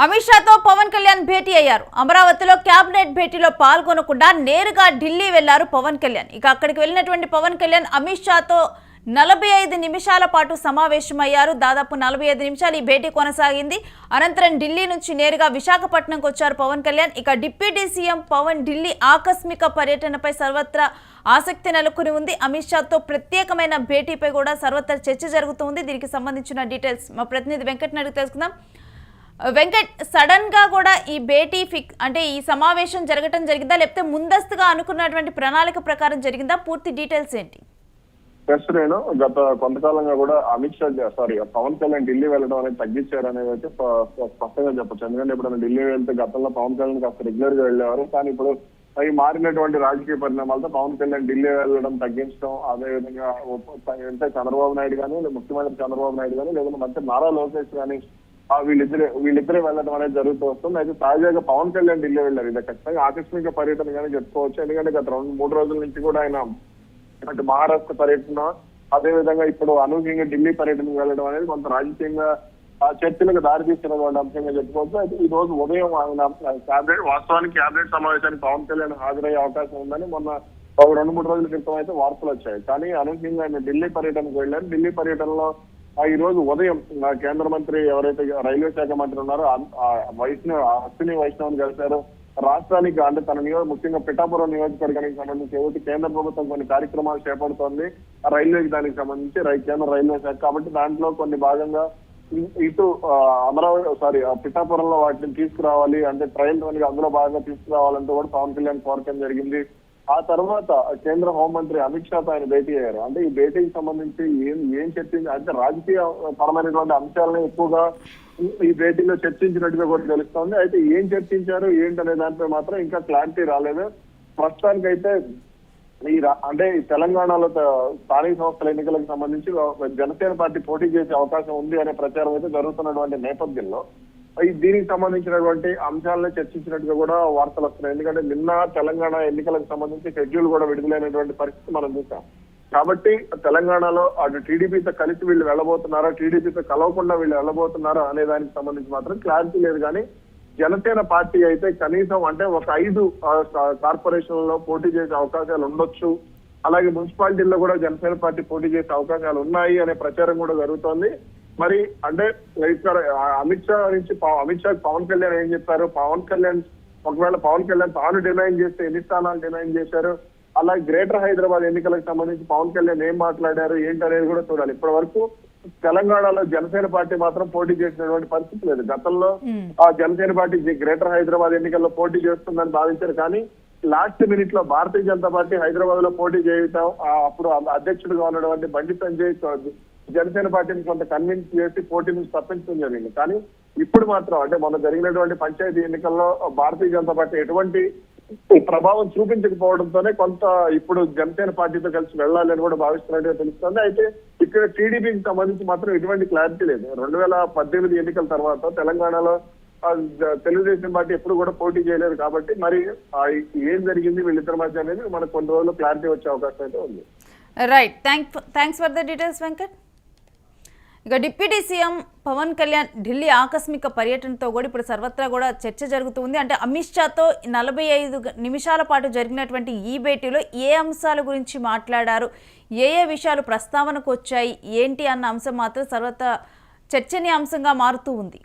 అమిత్ షాతో పవన్ కళ్యాణ్ భేటీ అయ్యారు. అమరావతిలో కేబినెట్ భేటీలో పాల్గొనకుండా నేరుగా ఢిల్లీ వెళ్లారు పవన్ కళ్యాణ్. ఇక అక్కడికి వెళ్ళినటువంటి పవన్ కళ్యాణ్ అమిత్ షాతో 45 నిమిషాల పాటు సమావేశమయ్యారు. దాదాపు 45 నిమిషాలు ఈ భేటీ కొనసాగింది. అనంతరం ఢిల్లీ నుంచి నేరుగా విశాఖపట్నంకు వచ్చారు పవన్ కళ్యాణ్. ఇక డిప్యూటీ సీఎం పవన్ ఢిల్లీ ఆకస్మిక పర్యటనపై సర్వత్రా ఆసక్తి నెలకొని ఉంది. అమిత్ షాతో ప్రత్యేకమైన భేటీపై కూడా సర్వత్రా చర్చ జరుగుతుంది. దీనికి సంబంధించిన డీటెయిల్స్ మా ప్రతినిధి వెంకట్ అడిగి తెలుసుకుందాం. వెంకట్, సడన్ గా కూడా ఈ భేటీ అంటే ఈ సమావేశం జరగటం జరిగిందా, లేకపోతే ముందస్తుగా అనుకున్నటువంటి ప్రణాళిక ప్రకారం జరిగిందా? పూర్తి డీటెయిల్స్ ఏంటి? నేను గత కొంతకాలంగా కూడా అమిత్ షా పవన్ కళ్యాణ్ ఢిల్లీ వెళ్ళడం అనేది తగ్గించారు అనేది అయితే స్పష్టంగా చెప్పచ్చు. ఎందుకంటే ఇప్పుడు ఢిల్లీ వెళ్తే గతంలో పవన్ కళ్యాణ్ కాస్త రెగ్యులర్ గా వెళ్ళేవారు. కానీ ఇప్పుడు అవి మారినటువంటి రాజకీయ పరిణామాలతో పవన్ కళ్యాణ్ ఢిల్లీ వెళ్ళడం తగ్గించడం, అదేవిధంగా అంటే చంద్రబాబు నాయుడు కానీ, ముఖ్యమంత్రి చంద్రబాబు నాయుడు కానీ, లేదంటే మంత్రి నారా లోకేష్ కానీ వీళ్ళిద్దరే వెళ్ళడం అనేది జరుగుతూ వస్తుంది. అయితే తాజాగా పవన్ కళ్యాణ్ ఢిల్లీ వెళ్ళారు. ఇది ఖచ్చితంగా ఆకస్మిక పర్యటన కానీ చెప్పుకోవచ్చు. ఎందుకంటే గత 2-3 రోజుల నుంచి కూడా ఆయన అటు మహారాష్ట్ర పర్యటన, అదేవిధంగా ఇప్పుడు అనూహ్యంగా ఢిల్లీ పర్యటనకు వెళ్ళడం అనేది కొంత రాజకీయంగా చర్చలకు దారితీస్తున్నటువంటి అంశంగా చెప్పుకోవచ్చు. అయితే ఈ రోజు ఉదయం ఆయన క్యాబినెట్ సమావేశానికి పవన్ కళ్యాణ్ హాజరయ్యే అవకాశం ఉందని మొన్న 2-3 రోజుల క్రితం అయితే వార్తలు వచ్చాయి. కానీ అనూహ్యంగా ఆయన ఢిల్లీ పర్యటనకు వెళ్ళారు. ఢిల్లీ పర్యటనలో ఈ రోజు ఉదయం కేంద్ర మంత్రి ఎవరైతే రైల్వే శాఖ మంత్రి ఉన్నారో అశ్విని వైష్ణవ్ కలిశారు. రాష్ట్రానికి అంటే తన ముఖ్యంగా పిఠాపురం నియోజకవర్గానికి సంబంధించి ఏదైతే కేంద్ర ప్రభుత్వం కొన్ని కార్యక్రమాలు చేపడుతోంది రైల్వేకి, దానికి సంబంధించి కేంద్ర రైల్వే శాఖ కాబట్టి దాంట్లో కొన్ని భాగంగా ఇటు పిఠాపురంలో వాటిని తీసుకురావాలి, అంటే ట్రైన్ అందులో భాగంగా తీసుకురావాలంటూ కూడా పవన్ కళ్యాణ్ కోరటం జరిగింది. ఆ తర్వాత కేంద్ర హోంమంత్రి అమిత్ షాతో ఆయన భేటీ అయ్యారు. అంటే ఈ భేటీకి సంబంధించి ఏం చర్చించి అంటే రాజకీయ పరమైనటువంటి అంశాలను ఎక్కువగా ఈ భేటీలో చర్చించినట్టుగా కూడా తెలుస్తోంది. అయితే ఏం చర్చించారు ఏంటనే దానిపై మాత్రం ఇంకా క్లారిటీ రాలేదు. ప్రస్తుతానికైతే అంటే ఈ తెలంగాణలో స్థానిక సంస్థల ఎన్నికలకు సంబంధించి జనసేన పార్టీ పోటీ చేసే అవకాశం ఉంది అనే ప్రచారం అయితే జరుగుతున్నటువంటి నేపథ్యంలో దీనికి సంబంధించినటువంటి అంశాలను చర్చించినట్టుగా కూడా వార్తలు వస్తున్నాయి. ఎందుకంటే నిన్న తెలంగాణ ఎన్నికలకు సంబంధించి షెడ్యూల్ కూడా విడుదలైనటువంటి పరిస్థితి మనం చూసాం. కాబట్టి తెలంగాణలో అటు టీడీపీతో కలిసి వీళ్ళు వెళ్ళబోతున్నారా, టీడీపీతో కలవకుండా వీళ్ళు వెళ్ళబోతున్నారా అనే దానికి సంబంధించి మాత్రం క్లారిటీ లేదు. కానీ జనసేన పార్టీ అయితే కనీసం అంటే ఒక 5 కార్పొరేషన్లలో పోటీ చేసే అవకాశాలు ఉండొచ్చు. అలాగే మున్సిపాలిటీల్లో కూడా జనసేన పార్టీ పోటీ చేసే అవకాశాలు ఉన్నాయి అనే ప్రచారం కూడా జరుగుతోంది. మరి అంటే ఇక్కడ అమిత్ షా పవన్ కళ్యాణ్ ఏం చెప్పారు, ఒకవేళ పవన్ కళ్యాణ్ తాను డినైన్ చేస్తే ఎన్ని స్థానాలు డినైన్ చేశారు, అలాగే గ్రేటర్ హైదరాబాద్ ఎన్నికలకు సంబంధించి పవన్ కళ్యాణ్ ఏం మాట్లాడారు ఏంటనేది కూడా చూడాలి. ఇప్పటి వరకు తెలంగాణలో జనసేన పార్టీ మాత్రం పోటీ చేసినటువంటి పరిస్థితి లేదు. గతంలో ఆ జనసేన పార్టీ గ్రేటర్ హైదరాబాద్ ఎన్నికల్లో పోటీ చేస్తుందని భావించారు. కానీ లాస్ట్ మినిట్ లో భారతీయ జనతా పార్టీ హైదరాబాద్ లో పోటీ చేయటం, అప్పుడు అధ్యక్షుడిగా ఉన్నటువంటి బండి సంజయ్ జనసేన పార్టీని కొంత కన్విన్స్ చేసి పోటీ నుంచి తప్పించడం జరిగింది. కానీ ఇప్పుడు మాత్రం అంటే మొన్న జరిగినటువంటి పంచాయతీ ఎన్నికల్లో భారతీయ జనతా పార్టీ ఎటువంటి ప్రభావం చూపించకపోవడంతోనే కొంత ఇప్పుడు జనసేన పార్టీతో కలిసి వెళ్ళాలని కూడా భావిస్తున్నట్టుగా తెలుస్తుంది. అయితే ఇక్కడ టీడీపీకి సంబంధించి మాత్రం ఎటువంటి క్లారిటీ లేదు. 2018 ఎన్నికల తర్వాత తెలంగాణలో తెలుగుదేశం పార్టీ ఎప్పుడు కూడా పోటీ చేయలేదు. కాబట్టి మరి ఏం జరిగింది వీళ్ళిద్దరి మధ్య అనేది మనకు కొన్ని రోజుల్లో క్లారిటీ వచ్చే అవకాశం అయితే ఉంది. Right, thanks for the details Venkat. ఇక డిప్యూటీ సీఎం పవన్ కళ్యాణ్ ఢిల్లీ ఆకస్మిక పర్యటనతో కూడా ఇప్పుడు సర్వత్రా కూడా చర్చ జరుగుతుంది. అంటే అమిత్ షాతో 45 నిమిషాల పాటు జరిగినటువంటి ఈ భేటీలో ఏ అంశాల గురించి మాట్లాడారు, ఏ విషయాలు ప్రస్తావనకు వచ్చాయి ఏంటి అన్న అంశం మాత్రం సర్వత్రా చర్చనీయాంశంగా మారుతూ ఉంది.